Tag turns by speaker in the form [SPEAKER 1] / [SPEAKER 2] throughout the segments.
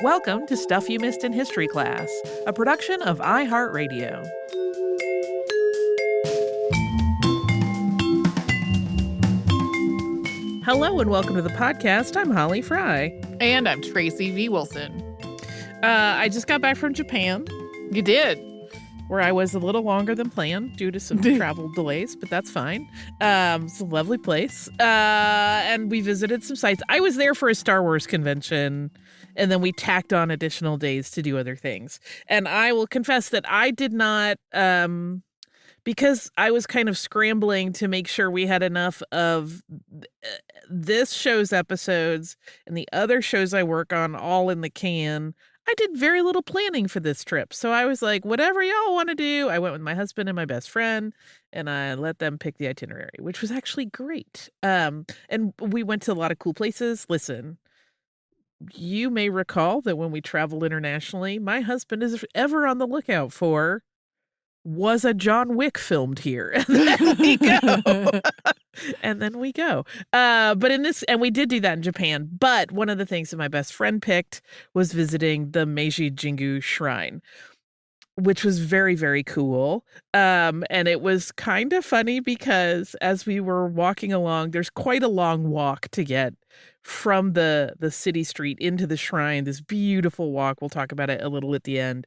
[SPEAKER 1] Welcome to Stuff You Missed in History Class, a production of iHeartRadio. Hello and welcome to the podcast. I'm Holly Fry.
[SPEAKER 2] And I'm Tracy V. Wilson.
[SPEAKER 1] I just got back from Japan.
[SPEAKER 2] You did?
[SPEAKER 1] Where I was a little longer than planned due to some travel delays, but that's fine. It's a lovely place. And we visited some sites. I was there for a Star Wars convention, and then we tacked on additional days to do other things. And I will confess that I did not, because I was kind of scrambling to make sure we had enough of this show's episodes and the other shows I work on all in the can. I did very little planning for this trip. So I was like, whatever y'all want to do. I went with my husband and my best friend, and I let them pick the itinerary, which was actually great. And we went to a lot of cool places. Listen, you may recall that when we travel internationally, my husband is ever on the lookout for, was a John Wick filmed here? And then we go. And then we go. But in this, and we did do that in Japan. But one of the things that my best friend picked was visiting the Meiji Jingu shrine, which was very, very cool. And it was kind of funny because as we were walking along, there's quite a long walk to get from the city street into the shrine, this beautiful walk. We'll talk about it a little at the end.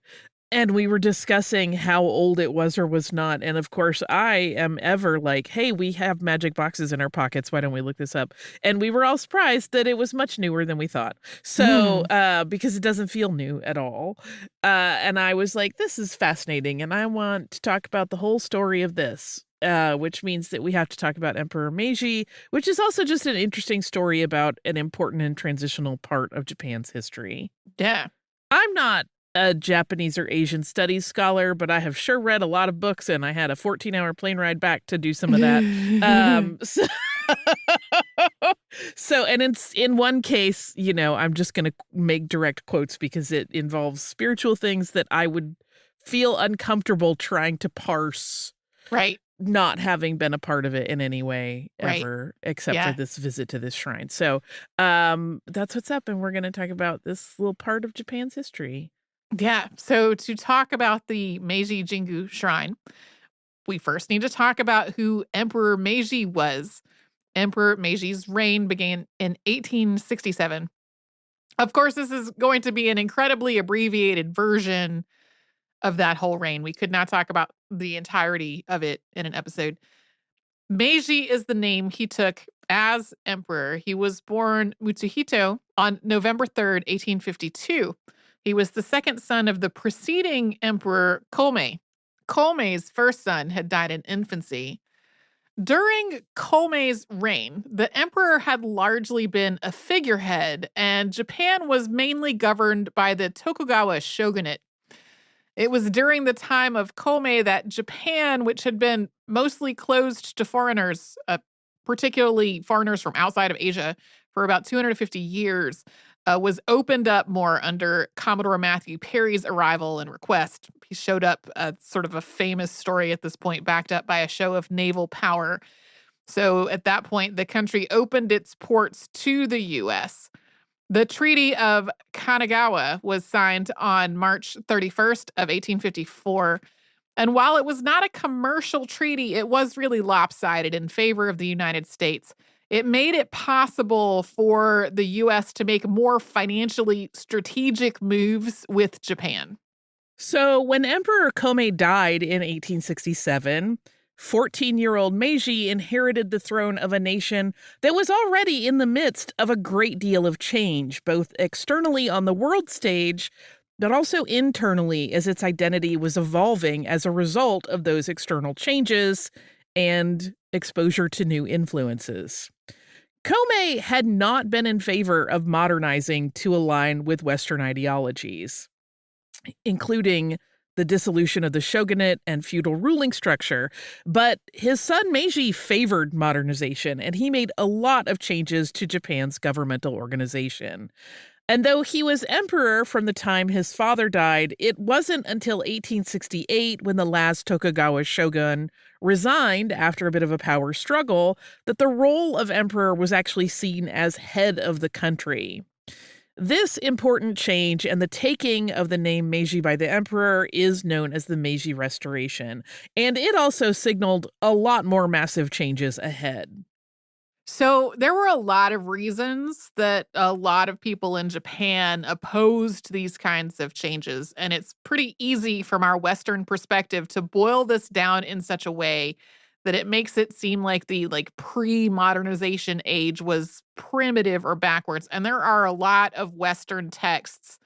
[SPEAKER 1] And we were discussing how old it was or was not. And of course, I am ever like, hey, we have magic boxes in our pockets. Why don't we look this up? And we were all surprised that it was much newer than we thought. So because it doesn't feel new at all. And I was like, this is fascinating. And I want to talk about the whole story of this, which means that we have to talk about Emperor Meiji, which is also just an interesting story about an important and transitional part of Japan's history.
[SPEAKER 2] Yeah.
[SPEAKER 1] I'm not a Japanese or Asian studies scholar, but I have sure read a lot of books, and I had a 14-hour plane ride back to do some of that. And in one case, you know, I'm just going to make direct quotes because it involves spiritual things that I would feel uncomfortable trying to parse.
[SPEAKER 2] Right.
[SPEAKER 1] Not having been a part of it in any way ever, except for this visit to this shrine. So that's what's up. And we're going to talk about this little part of Japan's history.
[SPEAKER 2] Yeah. So to talk about the Meiji Jingu shrine, we first need to talk about who Emperor Meiji was. Emperor Meiji's reign began in 1867. Of course, this is going to be an incredibly abbreviated version of that whole reign. We could not talk about the entirety of it in an episode. Meiji is the name he took as emperor. He was born Mutsuhito on November 3rd, 1852. He was the second son of the preceding emperor Komei. Komei's first son had died in infancy. During Komei's reign, the emperor had largely been a figurehead, and Japan was mainly governed by the Tokugawa shogunate. It was during the time of Komei that Japan, which had been mostly closed to foreigners, particularly foreigners from outside of Asia, for about 250 years, was opened up more under Commodore Matthew Perry's arrival and request. He showed up, sort of a famous story at this point, backed up by a show of naval power. So at that point, the country opened its ports to the U.S. The Treaty of Kanagawa was signed on March 31st of 1854. And while it was not a commercial treaty, it was really lopsided in favor of the United States. It made it possible for the U.S. to make more financially strategic moves with Japan.
[SPEAKER 1] So when Emperor Komei died in 1867, 14-year-old Meiji inherited the throne of a nation that was already in the midst of a great deal of change, both externally on the world stage, but also internally as its identity was evolving as a result of those external changes and exposure to new influences. Komei had not been in favor of modernizing to align with Western ideologies, including the dissolution of the shogunate and feudal ruling structure. But his son Meiji favored modernization, and he made a lot of changes to Japan's governmental organization. And though he was emperor from the time his father died, it wasn't until 1868, when the last Tokugawa shogun resigned after a bit of a power struggle, that the role of emperor was actually seen as head of the country. This important change and the taking of the name Meiji by the emperor is known as the Meiji Restoration, and it also signaled a lot more massive changes ahead.
[SPEAKER 2] So there were a lot of reasons that a lot of people in Japan opposed these kinds of changes. And it's pretty easy from our Western perspective to boil this down in such a way that it makes it seem like the pre-modernization age was primitive or backwards. And there are a lot of Western texts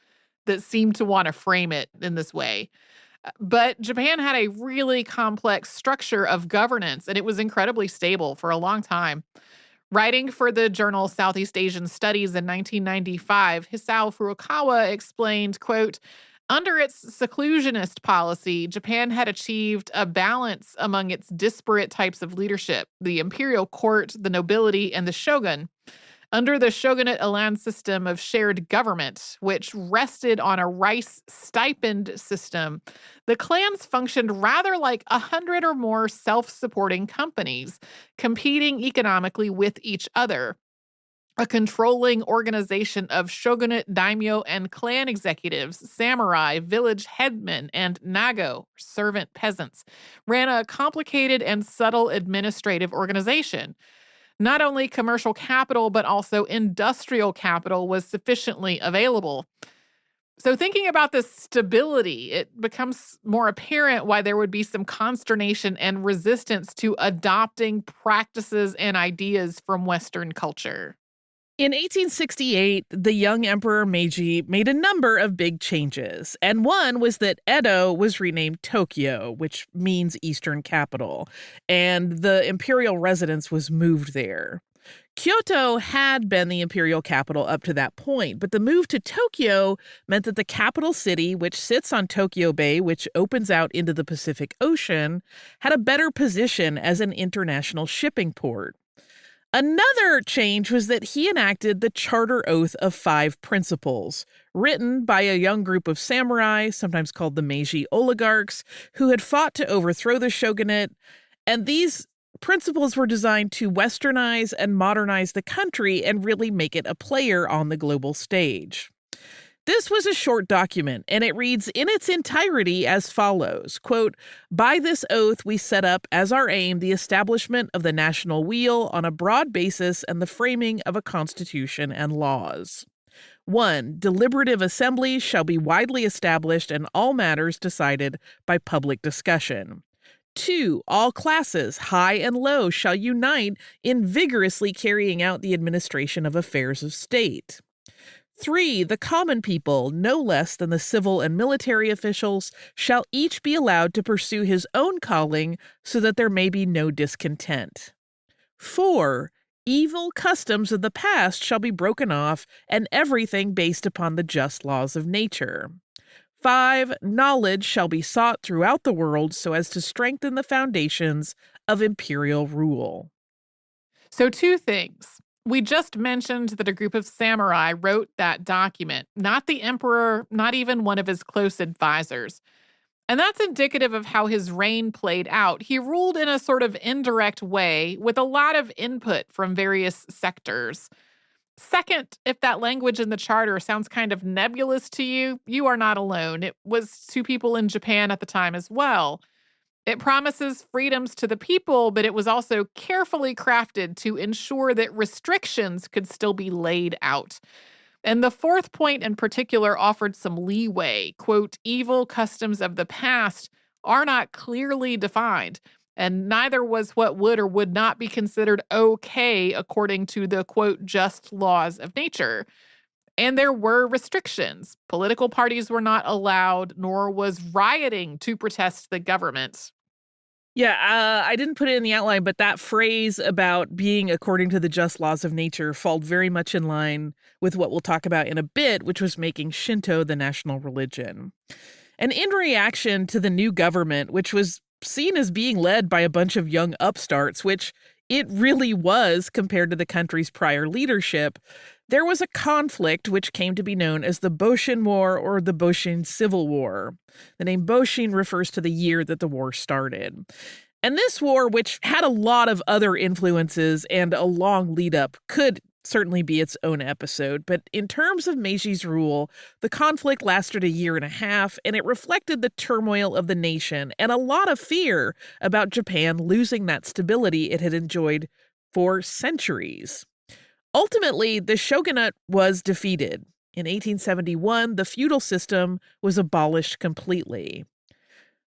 [SPEAKER 2] that seem to want to frame it in this way. But Japan had a really complex structure of governance, and it was incredibly stable for a long time. Writing for the journal Southeast Asian Studies in 1995, Hisao Furukawa explained, quote, under its seclusionist policy, Japan had achieved a balance among its disparate types of leadership, the imperial court, the nobility, and the shogun. Under the shogunate Elan system of shared government, which rested on a rice stipend system, the clans functioned rather like 100 or more self-supporting companies, competing economically with each other. A controlling organization of shogunate daimyo and clan executives, samurai, village headmen, and nago, servant peasants, ran a complicated and subtle administrative organization. Not only commercial capital, but also industrial capital was sufficiently available. So, thinking about this stability, it becomes more apparent why there would be some consternation and resistance to adopting practices and ideas from Western culture.
[SPEAKER 1] In 1868, the young Emperor Meiji made a number of big changes, and one was that Edo was renamed Tokyo, which means Eastern Capital, and the imperial residence was moved there. Kyoto had been the imperial capital up to that point, but the move to Tokyo meant that the capital city, which sits on Tokyo Bay, which opens out into the Pacific Ocean, had a better position as an international shipping port. Another change was that he enacted the Charter Oath of Five Principles, written by a young group of samurai, sometimes called the Meiji oligarchs, who had fought to overthrow the shogunate. And these principles were designed to westernize and modernize the country and really make it a player on the global stage. This was a short document, and it reads in its entirety as follows, quote, by this oath we set up as our aim the establishment of the national weal on a broad basis and the framing of a constitution and laws. 1. Deliberative assemblies shall be widely established and all matters decided by public discussion. 2. All classes, high and low, shall unite in vigorously carrying out the administration of affairs of state. 3. The common people, no less than the civil and military officials, shall each be allowed to pursue his own calling so that there may be no discontent. 4. Evil customs of the past shall be broken off and everything based upon the just laws of nature. 5. Knowledge shall be sought throughout the world so as to strengthen the foundations of imperial rule.
[SPEAKER 2] So, two things. We just mentioned that a group of samurai wrote that document, not the emperor, not even one of his close advisors. And that's indicative of how his reign played out. He ruled in a sort of indirect way with a lot of input from various sectors. Second, if that language in the charter sounds kind of nebulous to you, you are not alone. It was to people in Japan at the time as well. It promises freedoms to the people, but it was also carefully crafted to ensure that restrictions could still be laid out. And the fourth point in particular offered some leeway. Quote, evil customs of the past are not clearly defined, and neither was what would or would not be considered okay according to the, quote, just laws of nature. And there were restrictions. Political parties were not allowed, nor was rioting to protest the government.
[SPEAKER 1] Yeah, I didn't put it in the outline, but that phrase about being according to the just laws of nature fell very much in line with what we'll talk about in a bit, which was making Shinto the national religion. And in reaction to the new government, which was seen as being led by a bunch of young upstarts, which it really was compared to the country's prior leadership, there was a conflict which came to be known as the Boshin War or the Boshin Civil War. The name Boshin refers to the year that the war started. And this war, which had a lot of other influences and a long lead up, could certainly be its own episode. But in terms of Meiji's rule, the conflict lasted a year and a half, and it reflected the turmoil of the nation and a lot of fear about Japan losing that stability it had enjoyed for centuries. Ultimately, the shogunate was defeated. In 1871, the feudal system was abolished completely.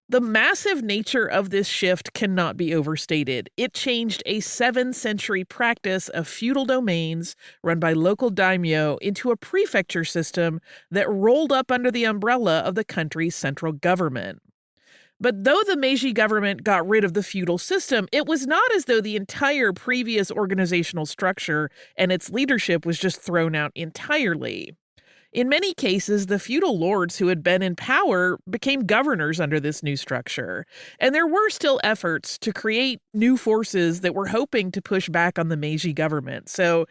[SPEAKER 1] The massive nature of this shift cannot be overstated. It changed a 7th-century practice of feudal domains run by local daimyo into a prefecture system that rolled up under the umbrella of the country's central government. But though the Meiji government got rid of the feudal system, it was not as though the entire previous organizational structure and its leadership was just thrown out entirely. In many cases, the feudal lords who had been in power became governors under this new structure. And there were still efforts to create new forces that were hoping to push back on the Meiji government. So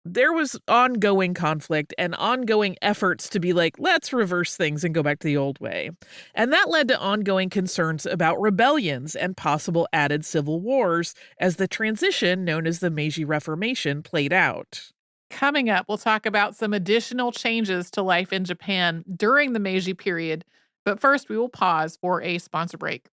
[SPEAKER 1] there was ongoing conflict and ongoing efforts to be like, let's reverse things and go back to the old way. And that led to ongoing concerns about rebellions and possible added civil wars as the transition known as the Meiji Reformation played out.
[SPEAKER 2] Coming up, we'll talk about some additional changes to life in Japan during the Meiji period. But first, we will pause for a sponsor break.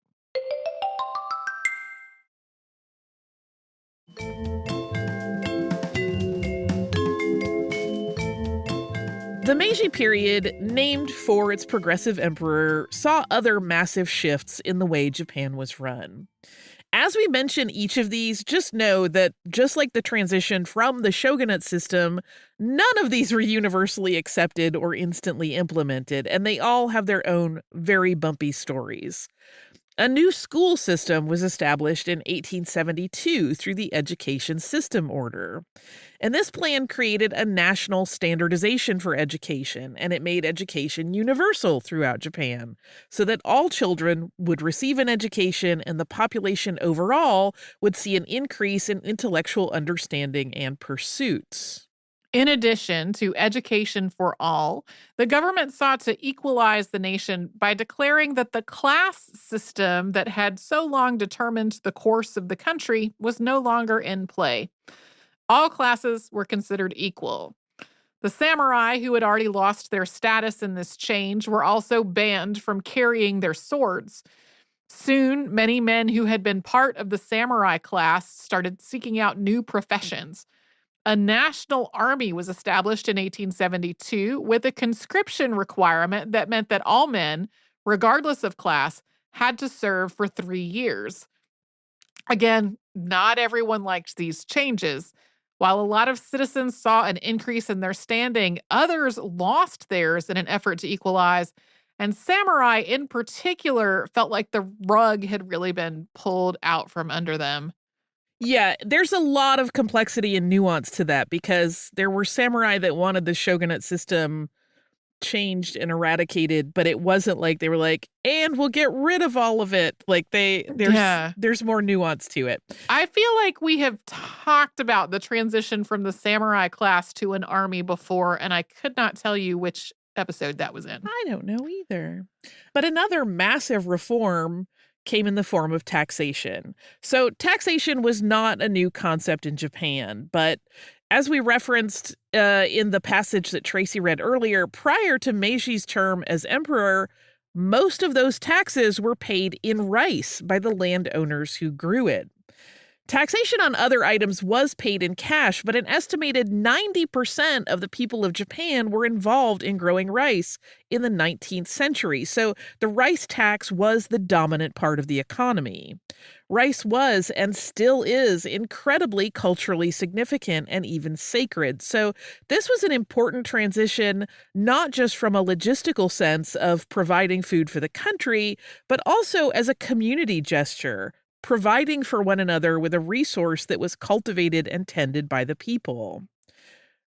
[SPEAKER 1] The Meiji period, named for its progressive emperor, saw other massive shifts in the way Japan was run. As we mention each of these, just know that just like the transition from the shogunate system, none of these were universally accepted or instantly implemented, and they all have their own very bumpy stories. A new school system was established in 1872 through the Education System Order. And this plan created a national standardization for education, and it made education universal throughout Japan, so that all children would receive an education and the population overall would see an increase in intellectual understanding and pursuits.
[SPEAKER 2] In addition to education for all, the government sought to equalize the nation by declaring that the class system that had so long determined the course of the country was no longer in play. All classes were considered equal. The samurai, who had already lost their status in this change, were also banned from carrying their swords. Soon, many men who had been part of the samurai class started seeking out new professions. A national army was established in 1872 with a conscription requirement that meant that all men, regardless of class, had to serve for 3 years. Again, not everyone liked these changes. While a lot of citizens saw an increase in their standing, others lost theirs in an effort to equalize, and samurai in particular felt like the rug had really been pulled out from under them.
[SPEAKER 1] Yeah, there's a lot of complexity and nuance to that because there were samurai that wanted the shogunate system changed and eradicated, but it wasn't like they were like, and we'll get rid of all of it. Like there's more nuance to it.
[SPEAKER 2] I feel like we have talked about the transition from the samurai class to an army before, and I could not tell you which episode that was in.
[SPEAKER 1] I don't know either. But another massive reform came in the form of taxation. So taxation was not a new concept in Japan, but as we referenced in the passage that Tracy read earlier, prior to Meiji's term as emperor, most of those taxes were paid in rice by the landowners who grew it. Taxation on other items was paid in cash, but an estimated 90% of the people of Japan were involved in growing rice in the 19th century. So the rice tax was the dominant part of the economy. Rice was and still is incredibly culturally significant and even sacred. So this was an important transition, not just from a logistical sense of providing food for the country, but also as a community gesture, providing for one another with a resource that was cultivated and tended by the people.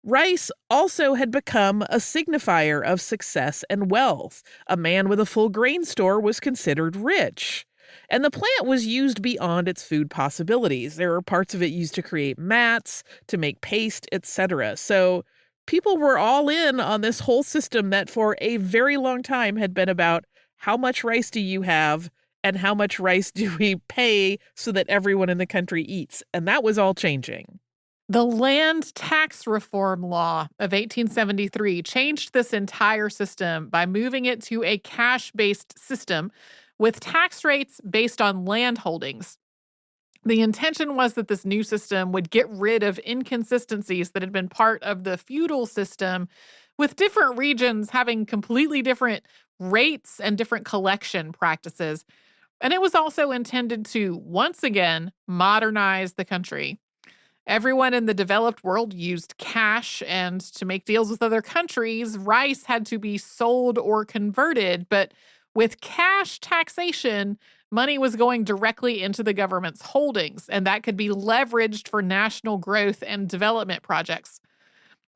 [SPEAKER 1] Rice also had become a signifier of success and wealth. A man with a full grain store was considered rich. And the plant was used beyond its food possibilities. There were parts of it used to create mats, to make paste, etc. So people were all in on this whole system that for a very long time had been about how much rice do you have and how much rice do we pay so that everyone in the country eats. And that was all changing.
[SPEAKER 2] The Land Tax Reform Law of 1873 changed this entire system by moving it to a cash-based system with tax rates based on land holdings. The intention was that this new system would get rid of inconsistencies that had been part of the feudal system, with different regions having completely different rates and different collection practices. And it was also intended to, once again, modernize the country. Everyone in the developed world used cash, and to make deals with other countries, rice had to be sold or converted. But with cash taxation, money was going directly into the government's holdings, and that could be leveraged for national growth and development projects.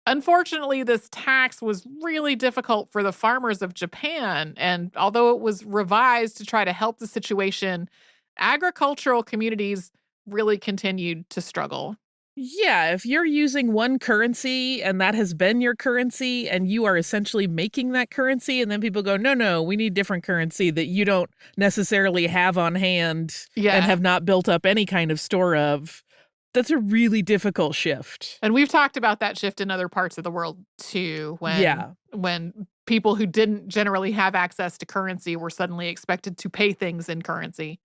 [SPEAKER 2] Unfortunately, this tax was really difficult for the farmers of Japan, and although it was revised to try to help the situation, agricultural communities really continued to struggle.
[SPEAKER 1] Yeah, if you're using one currency and that has been your currency and you are essentially making that currency, and then people go, no, no, we need different currency that you don't necessarily have on hand and have not built up any kind of store of, that's a really difficult shift.
[SPEAKER 2] And we've talked about that shift in other parts of the world too, when people who didn't generally have access to currency were suddenly expected to pay things in currency.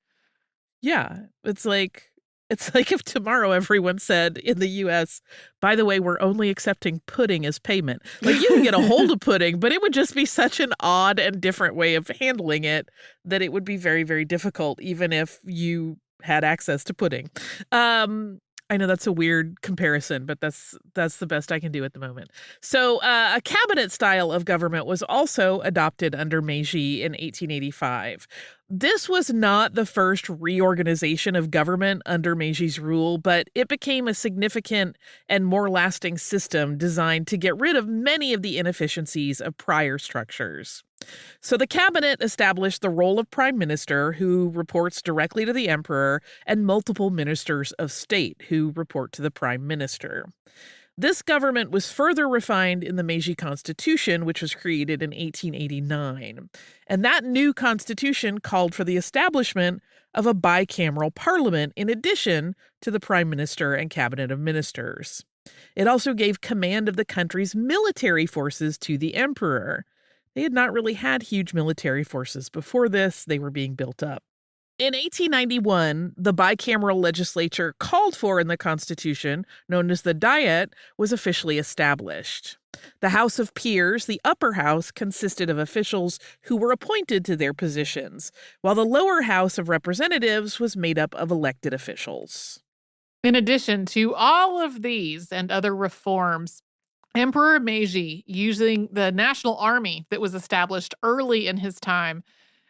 [SPEAKER 1] Yeah, it's like if tomorrow everyone said in the US, by the way, we're only accepting pudding as payment. Like, you can get a hold of pudding, but it would just be such an odd and different way of handling it that it would be very, very difficult, even if you had access to pudding. I know that's a weird comparison, but that's the best I can do at the moment. So a cabinet style of government was also adopted under Meiji in 1885. This was not the first reorganization of government under Meiji's rule, but it became a significant and more lasting system designed to get rid of many of the inefficiencies of prior structures. So the cabinet established the role of prime minister, who reports directly to the emperor, and multiple ministers of state, who report to the prime minister. This government was further refined in the Meiji Constitution, which was created in 1889. And that new constitution called for the establishment of a bicameral parliament in addition to the prime minister and cabinet of ministers. It also gave command of the country's military forces to the emperor. They had not really had huge military forces before this. They were being built up. In 1891, the bicameral legislature called for in the Constitution, known as the Diet, was officially established. The House of Peers, the upper house, consisted of officials who were appointed to their positions, while the lower House of Representatives was made up of elected officials.
[SPEAKER 2] In addition to all of these and other reforms, Emperor Meiji, using the national army that was established early in his time,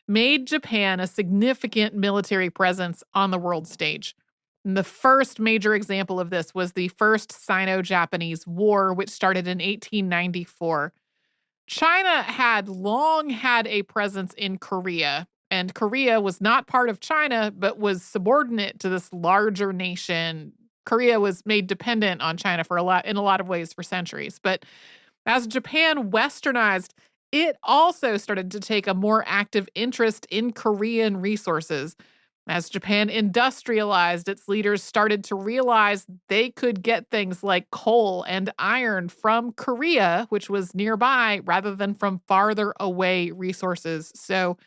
[SPEAKER 2] made Japan a significant military presence on the world stage. And the first major example of this was the First Sino-Japanese War, which started in 1894. China had long had a presence in Korea, and Korea was not part of China, but was subordinate to this larger nation. Korea was made dependent on China in a lot of ways for centuries. But as Japan westernized, it also started to take a more active interest in Korean resources. As Japan industrialized, its leaders started to realize they could get things like coal and iron from Korea, which was nearby, rather than from farther away resources. So,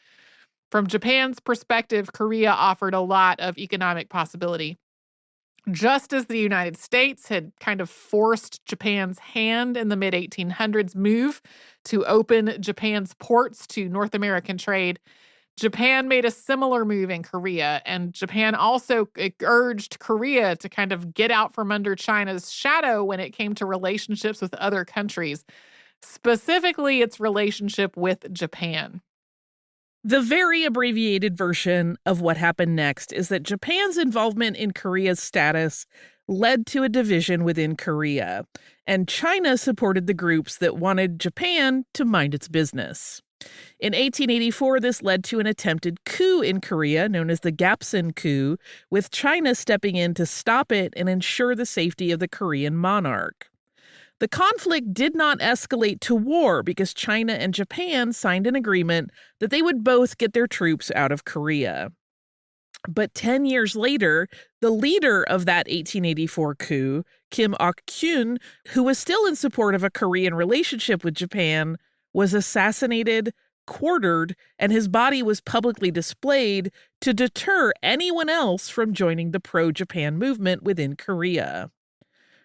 [SPEAKER 2] from Japan's perspective, Korea offered a lot of economic possibility. Just as the United States had kind of forced Japan's hand in the mid-1800s move to open Japan's ports to North American trade, Japan made a similar move in Korea, and Japan also urged Korea to kind of get out from under China's shadow when it came to relationships with other countries, specifically its relationship with Japan.
[SPEAKER 1] The very abbreviated version of what happened next is that Japan's involvement in Korea's status led to a division within Korea, and China supported the groups that wanted Japan to mind its business. In 1884, this led to an attempted coup in Korea known as the Gapsin coup, with China stepping in to stop it and ensure the safety of the Korean monarch. The conflict did not escalate to war because China and Japan signed an agreement that they would both get their troops out of Korea. But 10 years later, the leader of that 1884 coup, Kim Ok-kyun, who was still in support of a Korean relationship with Japan, was assassinated, quartered, and his body was publicly displayed to deter anyone else from joining the pro-Japan movement within Korea.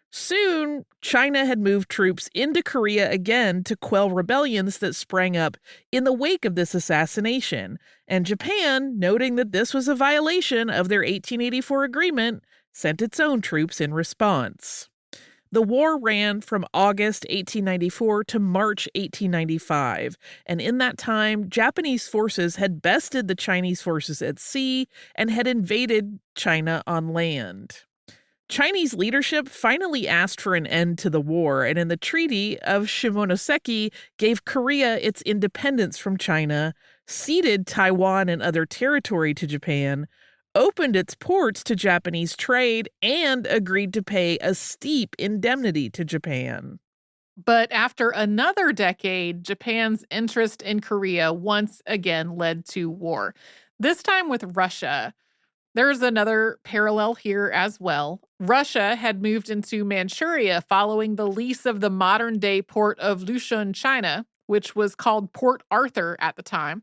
[SPEAKER 1] Soon, China had moved troops into Korea again to quell rebellions that sprang up in the wake of this assassination, and Japan, noting that this was a violation of their 1884 agreement, sent its own troops in response. The war ran from August 1894 to March 1895, and in that time, Japanese forces had bested the Chinese forces at sea and had invaded China on land. Chinese leadership finally asked for an end to the war, and in the Treaty of Shimonoseki gave Korea its independence from China, ceded Taiwan and other territory to Japan, opened its ports to Japanese trade, and agreed to pay a steep indemnity to Japan.
[SPEAKER 2] But after another decade, Japan's interest in Korea once again led to war, this time with Russia. There's another parallel here as well. Russia had moved into Manchuria following the lease of the modern-day port of Lushun, China, which was called Port Arthur at the time.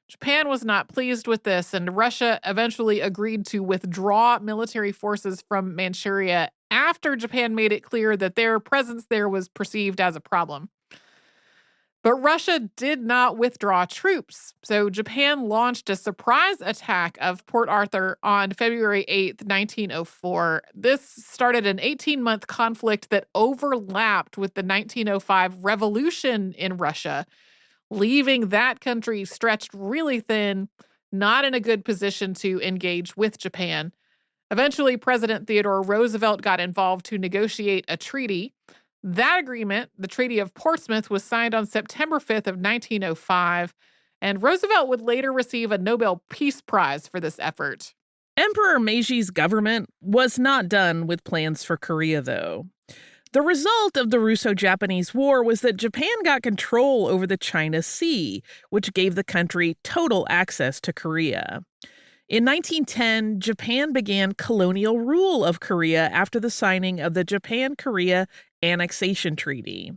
[SPEAKER 2] Japan was not pleased with this, and Russia eventually agreed to withdraw military forces from Manchuria after Japan made it clear that their presence there was perceived as a problem. But Russia did not withdraw troops, so Japan launched a surprise attack of Port Arthur on February 8th, 1904. This started an 18-month conflict that overlapped with the 1905 revolution in Russia, leaving that country stretched really thin, not in a good position to engage with Japan. Eventually, President Theodore Roosevelt got involved to negotiate a treaty. That agreement, the Treaty of Portsmouth, was signed on September 5th of 1905, and Roosevelt would later receive a Nobel Peace Prize for this effort.
[SPEAKER 1] Emperor Meiji's government was not done with plans for Korea, though. The result of the Russo-Japanese War was that Japan got control over the China Sea, which gave the country total access to Korea. In 1910, Japan began colonial rule of Korea after the signing of the Japan-Korea Annexation Treaty.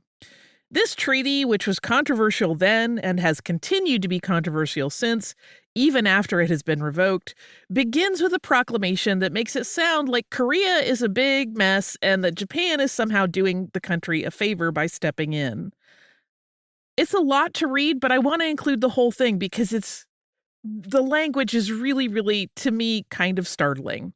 [SPEAKER 1] This treaty, which was controversial then and has continued to be controversial since, even after it has been revoked, begins with a proclamation that makes it sound like Korea is a big mess and that Japan is somehow doing the country a favor by stepping in. It's a lot to read, but I want to include the whole thing because the language is really, really, to me, kind of startling.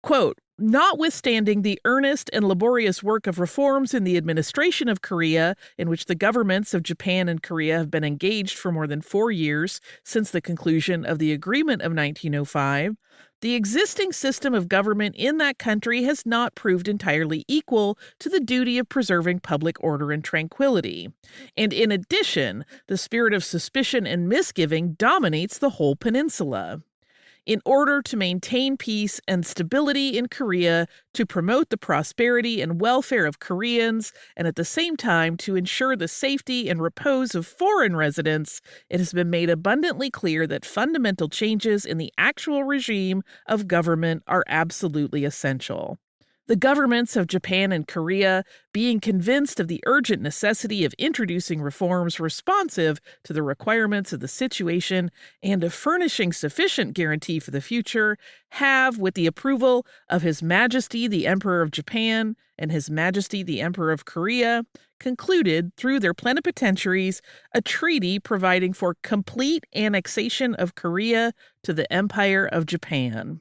[SPEAKER 1] Quote, notwithstanding the earnest and laborious work of reforms in the administration of Korea, in which the governments of Japan and Korea have been engaged for more than 4 years since the conclusion of the agreement of 1905, the existing system of government in that country has not proved entirely equal to the duty of preserving public order and tranquility. And in addition, the spirit of suspicion and misgiving dominates the whole peninsula. In order to maintain peace and stability in Korea, to promote the prosperity and welfare of Koreans, and at the same time to ensure the safety and repose of foreign residents, it has been made abundantly clear that fundamental changes in the actual regime of government are absolutely essential. The governments of Japan and Korea, being convinced of the urgent necessity of introducing reforms responsive to the requirements of the situation and of furnishing sufficient guarantee for the future, have, with the approval of His Majesty the Emperor of Japan and His Majesty the Emperor of Korea, concluded through their plenipotentiaries a treaty providing for complete annexation of Korea to the Empire of Japan.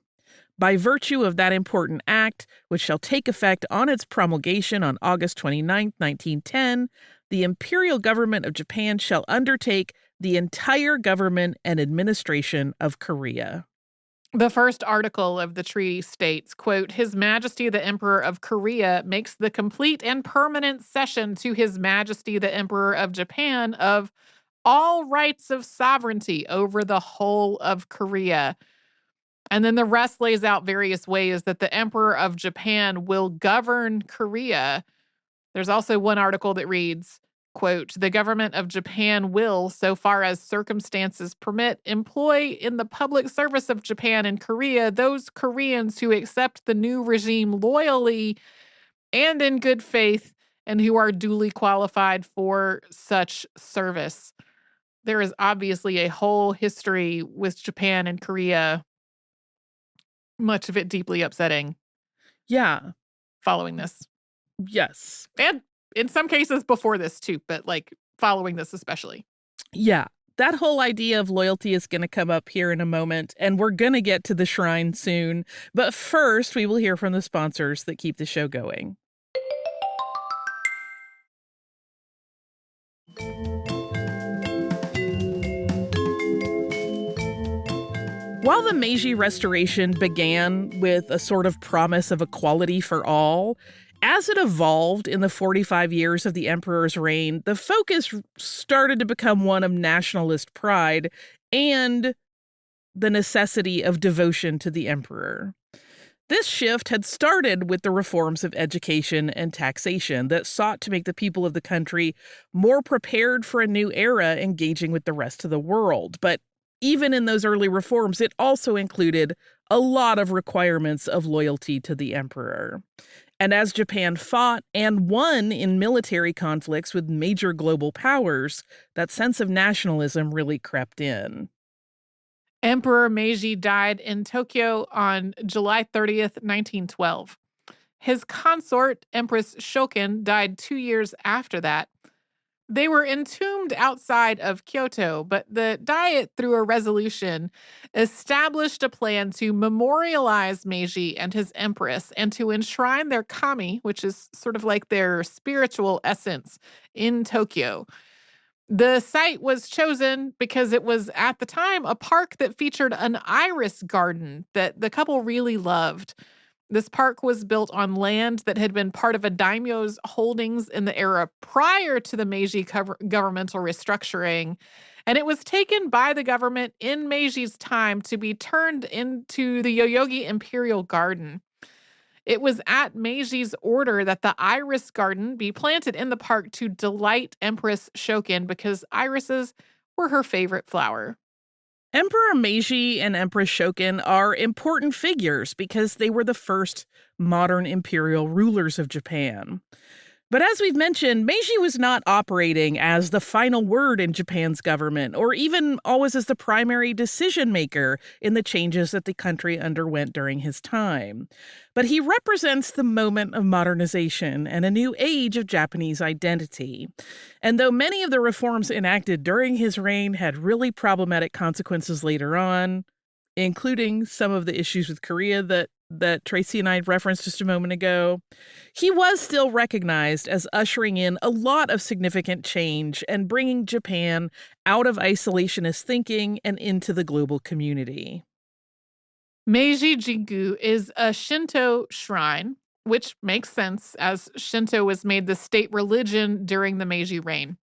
[SPEAKER 1] By virtue of that important act, which shall take effect on its promulgation on August 29, 1910, the imperial government of Japan shall undertake the entire government and administration of Korea.
[SPEAKER 2] The first article of the treaty states, quote, His Majesty the Emperor of Korea makes the complete and permanent cession to His Majesty the Emperor of Japan of all rights of sovereignty over the whole of Korea. And then the rest lays out various ways that the Emperor of Japan will govern Korea. There's also one article that reads, quote, "The government of Japan will, so far as circumstances permit, employ in the public service of Japan and Korea those Koreans who accept the new regime loyally and in good faith and who are duly qualified for such service." There is obviously a whole history with Japan and Korea, much of it deeply upsetting
[SPEAKER 1] Yeah.
[SPEAKER 2] following this.
[SPEAKER 1] Yes.
[SPEAKER 2] And in some cases before this too, but like following this especially.
[SPEAKER 1] Yeah. That whole idea of loyalty is going to come up here in a moment, and we're going to get to the shrine soon. But first, we will hear from the sponsors that keep the show going. While the Meiji Restoration began with a sort of promise of equality for all, as it evolved in the 45 years of the emperor's reign, the focus started to become one of nationalist pride and the necessity of devotion to the emperor. This shift had started with the reforms of education and taxation that sought to make the people of the country more prepared for a new era engaging with the rest of the world. But even in those early reforms, it also included a lot of requirements of loyalty to the emperor. And as Japan fought and won in military conflicts with major global powers, that sense of nationalism really crept in.
[SPEAKER 2] Emperor Meiji died in Tokyo on July 30th, 1912. His consort, Empress Shokin, died 2 years after that. They were entombed outside of Kyoto, but the Diet, through a resolution, established a plan to memorialize Meiji and his empress and to enshrine their kami, which is sort of like their spiritual essence, in Tokyo. The site was chosen because it was, at the time, a park that featured an iris garden that the couple really loved. This park was built on land that had been part of a daimyo's holdings in the era prior to the Meiji governmental restructuring, and it was taken by the government in Meiji's time to be turned into the Yoyogi Imperial Garden. It was at Meiji's order that the iris garden be planted in the park to delight Empress Shokin because irises were her favorite flower.
[SPEAKER 1] Emperor Meiji and Empress Shokin are important figures because they were the first modern imperial rulers of Japan. But as we've mentioned, Meiji was not operating as the final word in Japan's government, or even always as the primary decision maker in the changes that the country underwent during his time. But he represents the moment of modernization and a new age of Japanese identity. And though many of the reforms enacted during his reign had really problematic consequences later on, including some of the issues with Korea that Tracy and I referenced just a moment ago, he was still recognized as ushering in a lot of significant change and bringing Japan out of isolationist thinking and into the global community.
[SPEAKER 2] Meiji Jingu is a Shinto shrine, which makes sense as Shinto was made the state religion during the Meiji reign.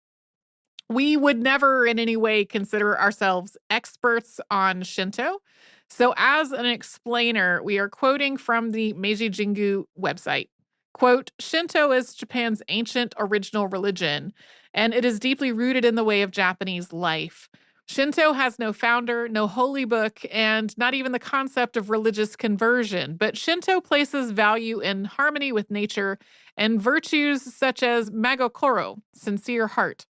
[SPEAKER 2] We would never in any way consider ourselves experts on Shinto. So as an explainer, we are quoting from the Meiji Jingu website. Quote, "Shinto is Japan's ancient original religion, and it is deeply rooted in the way of Japanese life. Shinto has no founder, no holy book, and not even the concept of religious conversion, but Shinto places value in harmony with nature and virtues such as magokoro, sincere heart.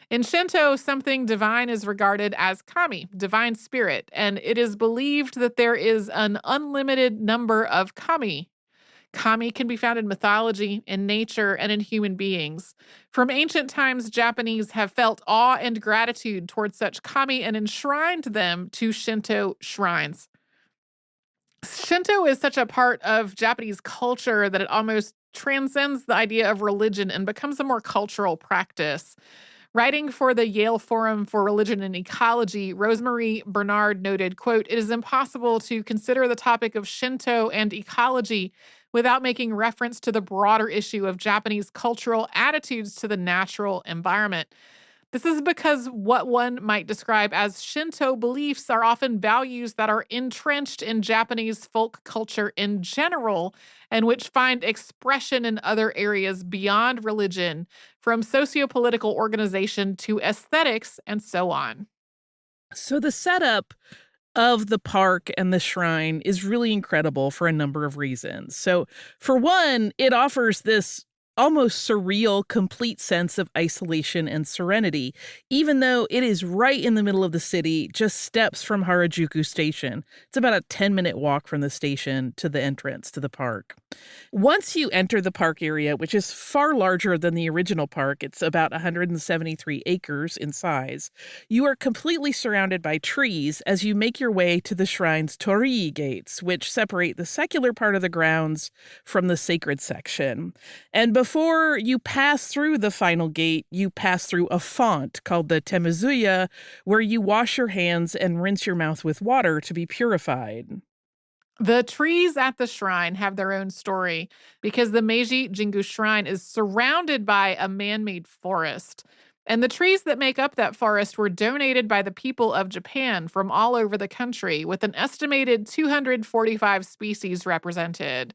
[SPEAKER 2] In Shinto, something divine is regarded as kami, divine spirit, and it is believed that there is an unlimited number of kami. Kami can be found in mythology, in nature, and in human beings. From ancient times, Japanese have felt awe and gratitude towards such kami and enshrined them to Shinto shrines." Shinto is such a part of Japanese culture that it almost transcends the idea of religion and becomes a more cultural practice. Writing for the Yale Forum for Religion and Ecology, Rosemary Bernard noted, quote, "It is impossible to consider the topic of Shinto and ecology without making reference to the broader issue of Japanese cultural attitudes to the natural environment. This is because what one might describe as Shinto beliefs are often values that are entrenched in Japanese folk culture in general and which find expression in other areas beyond religion, from sociopolitical organization to aesthetics and so on.
[SPEAKER 1] So the setup of the park and the shrine is really incredible for a number of reasons. So, for one, it offers this almost surreal, complete sense of isolation and serenity, even though it is right in the middle of the city, just steps from Harajuku Station. It's about a 10-minute walk from the station to the entrance to the park. Once you enter the park area, which is far larger than the original park, it's about 173 acres in size, you are completely surrounded by trees as you make your way to the shrine's torii gates, which separate the secular part of the grounds from the sacred section. And before you pass through the final gate, you pass through a font called the Temizuya, where you wash your hands and rinse your mouth with water to be purified.
[SPEAKER 2] The trees at the shrine have their own story because the Meiji Jingu shrine is surrounded by a man made forest. And the trees that make up that forest were donated by the people of Japan from all over the country, with an estimated 245 species represented.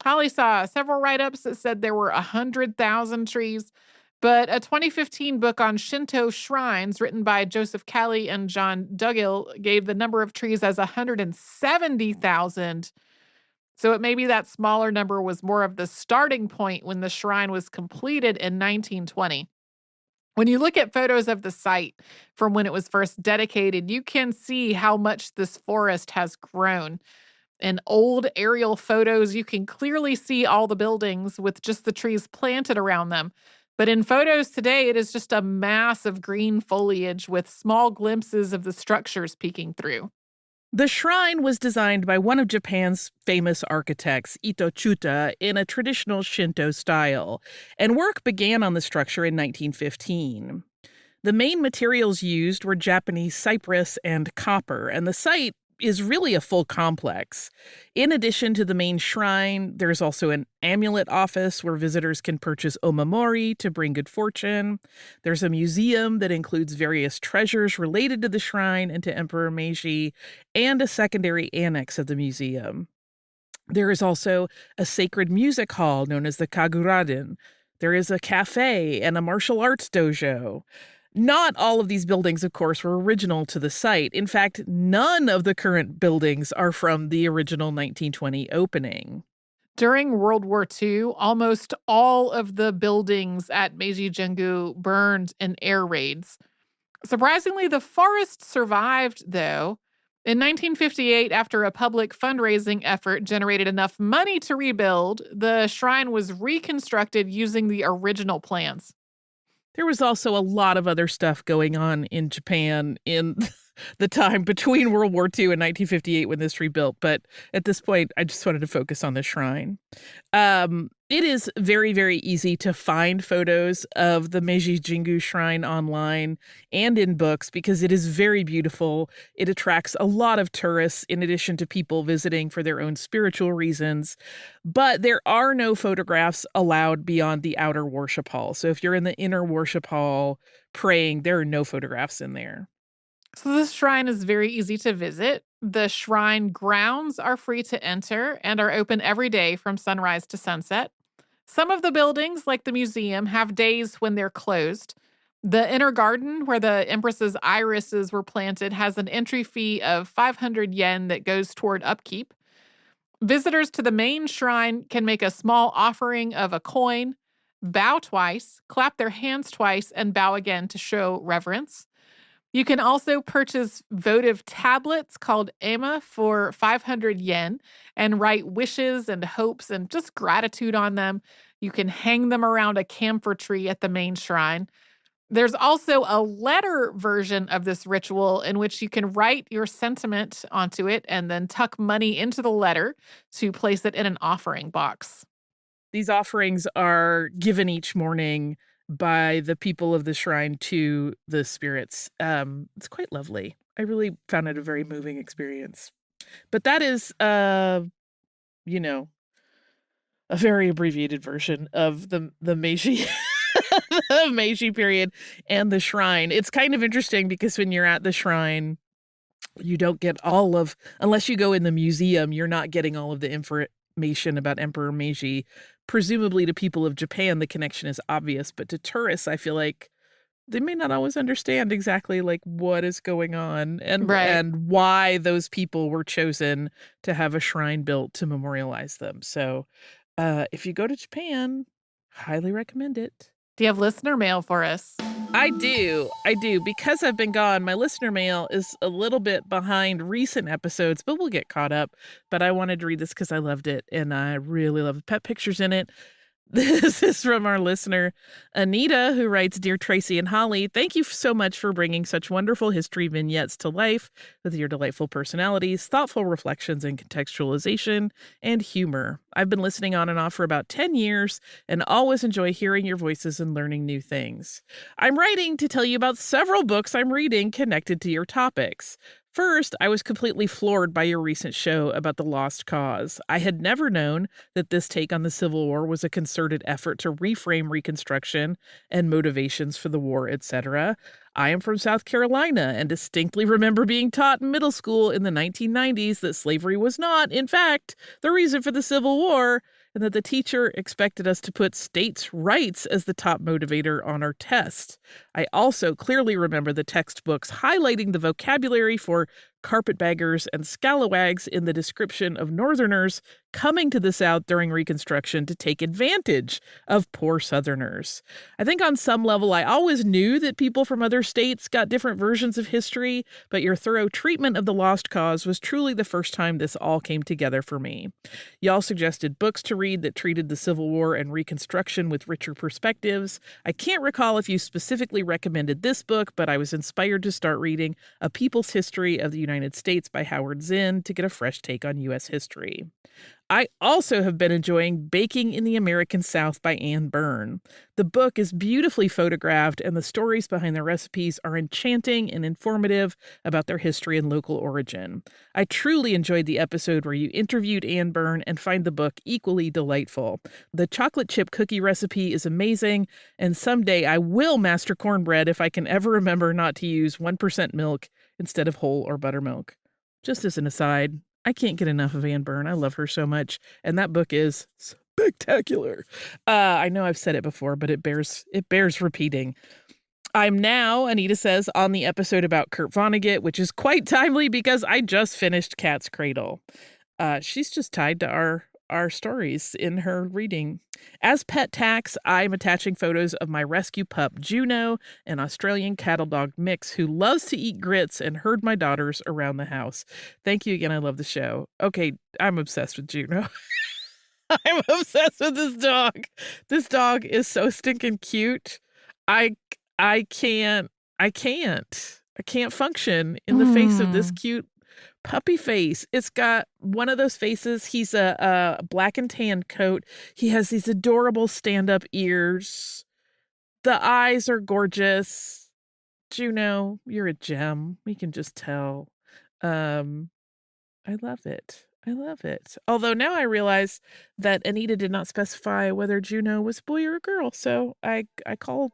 [SPEAKER 2] Holly saw several write ups that said there were 100,000 trees, but a 2015 book on Shinto shrines written by Joseph Cali and John Dougill gave the number of trees as 170,000. So it may be that smaller number was more of the starting point when the shrine was completed in 1920. When you look at photos of the site from when it was first dedicated, you can see how much this forest has grown. In old aerial photos, you can clearly see all the buildings with just the trees planted around them. But in photos today, it is just a mass of green foliage with small glimpses of the structures peeking through.
[SPEAKER 1] The shrine was designed by one of Japan's famous architects, Ito Chuta, in a traditional Shinto style, and work began on the structure in 1915. The main materials used were Japanese cypress and copper, and the site is really a full complex. In addition to the main shrine, there's also an amulet office where visitors can purchase omamori to bring good fortune. There's a museum that includes various treasures related to the shrine and to Emperor Meiji, and a secondary annex of the museum. There is also a sacred music hall known as the Kaguraden. There is a cafe and a martial arts dojo. Not all of these buildings, of course, were original to the site. In fact, none of the current buildings are from the original 1920 opening.
[SPEAKER 2] During World War II, almost all of the buildings at Meiji Jingu burned in air raids. Surprisingly, the forest survived, though. In 1958, after a public fundraising effort generated enough money to rebuild, the shrine was reconstructed using the original plans.
[SPEAKER 1] There was also a lot of other stuff going on in Japan in the time between World War II and 1958 when this rebuilt, but at this point, I just wanted to focus on the shrine. It is very, very easy to find photos of the Meiji Jingu shrine online and in books because it is very beautiful. It attracts a lot of tourists in addition to people visiting for their own spiritual reasons. But there are no photographs allowed beyond the outer worship hall. So if you're in the inner worship hall praying, there are no photographs in there.
[SPEAKER 2] So, this shrine is very easy to visit. The shrine grounds are free to enter and are open every day from sunrise to sunset. Some of the buildings, like the museum, have days when they're closed. The inner garden, where the Empress's irises were planted, has an entry fee of 500 yen that goes toward upkeep. Visitors to the main shrine can make a small offering of a coin, bow twice, clap their hands twice, and bow again to show reverence. You can also purchase votive tablets called ema for 500 yen and write wishes and hopes and just gratitude on them. You can hang them around a camphor tree at the main shrine. There's also a letter version of this ritual in which you can write your sentiment onto it and then tuck money into the letter to place it in an offering box.
[SPEAKER 1] These offerings are given each morning by the people of the shrine to the spirits. It's quite lovely. I really found it a very moving experience. But that is, you know, a very abbreviated version of the Meiji the Meiji period and the shrine. It's kind of interesting because when you're at the shrine, you don't get unless you go in the museum, you're not getting all of the information about Emperor Meiji. Presumably to people of Japan, the connection is obvious, but to tourists, I feel like they may not always understand exactly like what is going on and why those people were chosen to have a shrine built to memorialize them. So if you go to Japan, highly recommend it.
[SPEAKER 2] Do you have listener mail for us?
[SPEAKER 1] I do. Because I've been gone, my listener mail is a little bit behind recent episodes, but we'll get caught up. But I wanted to read this because I loved it, and I really love the pet pictures in it. This is from our listener, Anita, who writes, Dear Tracy and Holly, thank you so much for bringing such wonderful history vignettes to life with your delightful personalities, thoughtful reflections and contextualization, and humor. I've been listening on and off for about 10 years and always enjoy hearing your voices and learning new things. I'm writing to tell you about several books I'm reading connected to your topics. First, I was completely floored by your recent show about the lost cause. I had never known that this take on the Civil War was a concerted effort to reframe Reconstruction and motivations for the war, etc. I am from South Carolina and distinctly remember being taught in middle school in the 1990s that slavery was not, in fact, the reason for the Civil War, and that the teacher expected us to put states' rights as the top motivator on our test. I also clearly remember the textbooks highlighting the vocabulary for carpetbaggers and scalawags in the description of Northerners coming to the South during Reconstruction to take advantage of poor Southerners. I think on some level I always knew that people from other states got different versions of history, but your thorough treatment of the lost cause was truly the first time this all came together for me. Y'all suggested books to read that treated the Civil War and Reconstruction with richer perspectives. I can't recall if you specifically recommended this book, but I was inspired to start reading A People's History of the United States by Howard Zinn to get a fresh take on U.S. history. I also have been enjoying Baking in the American South by Anne Byrne. The book is beautifully photographed, and the stories behind the recipes are enchanting and informative about their history and local origin. I truly enjoyed the episode where you interviewed Anne Byrne and find the book equally delightful. The chocolate chip cookie recipe is amazing, and someday I will master cornbread if I can ever remember not to use 1% milk instead of whole or buttermilk. Just as an aside, I can't get enough of Anne Byrne. I love her so much. And that book is spectacular. I know I've said it before, but it bears repeating. I'm now, Anita says, on the episode about Kurt Vonnegut, which is quite timely because I just finished Cat's Cradle. She's just tied to our stories in her reading. As pet tax, I'm attaching photos of my rescue pup, Juno, an Australian cattle dog mix who loves to eat grits and herd my daughters around the house. Thank you again. I love the show. Okay, I'm obsessed with Juno. I'm obsessed with this dog. This dog is so stinking cute. I can't function in the face of this cute puppy face. It's got one of those faces. He's a black and tan coat. He has these adorable stand-up ears. The eyes are gorgeous. Juno, you're a gem. We can just tell. I love it. Although now I realize that Anita did not specify whether Juno was a boy or a girl. So I called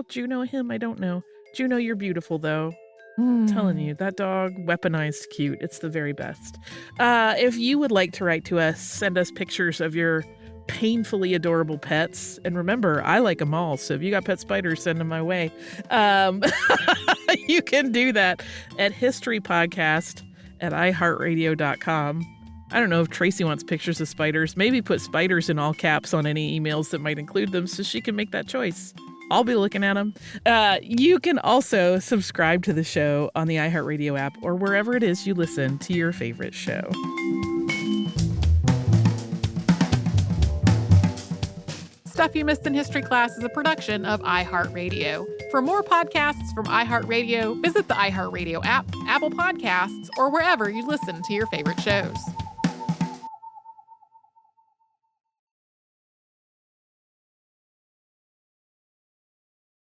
[SPEAKER 1] Juno a him. I don't know. Juno, you're beautiful though. I'm telling you, that dog, weaponized cute. It's the very best. If you would like to write to us, send us pictures of your painfully adorable pets. And remember, I like them all. So if you got pet spiders, send them my way. You can do that at historypodcast@iHeartRadio.com. I don't know if Tracy wants pictures of spiders. Maybe put spiders in all caps on any emails that might include them so she can make that choice. I'll be looking at them. You can also subscribe to the show on the iHeartRadio app or wherever it is you listen to your favorite show.
[SPEAKER 2] Stuff You Missed in History Class is a production of iHeartRadio. For more podcasts from iHeartRadio, visit the iHeartRadio app, Apple Podcasts, or wherever you listen to your favorite shows.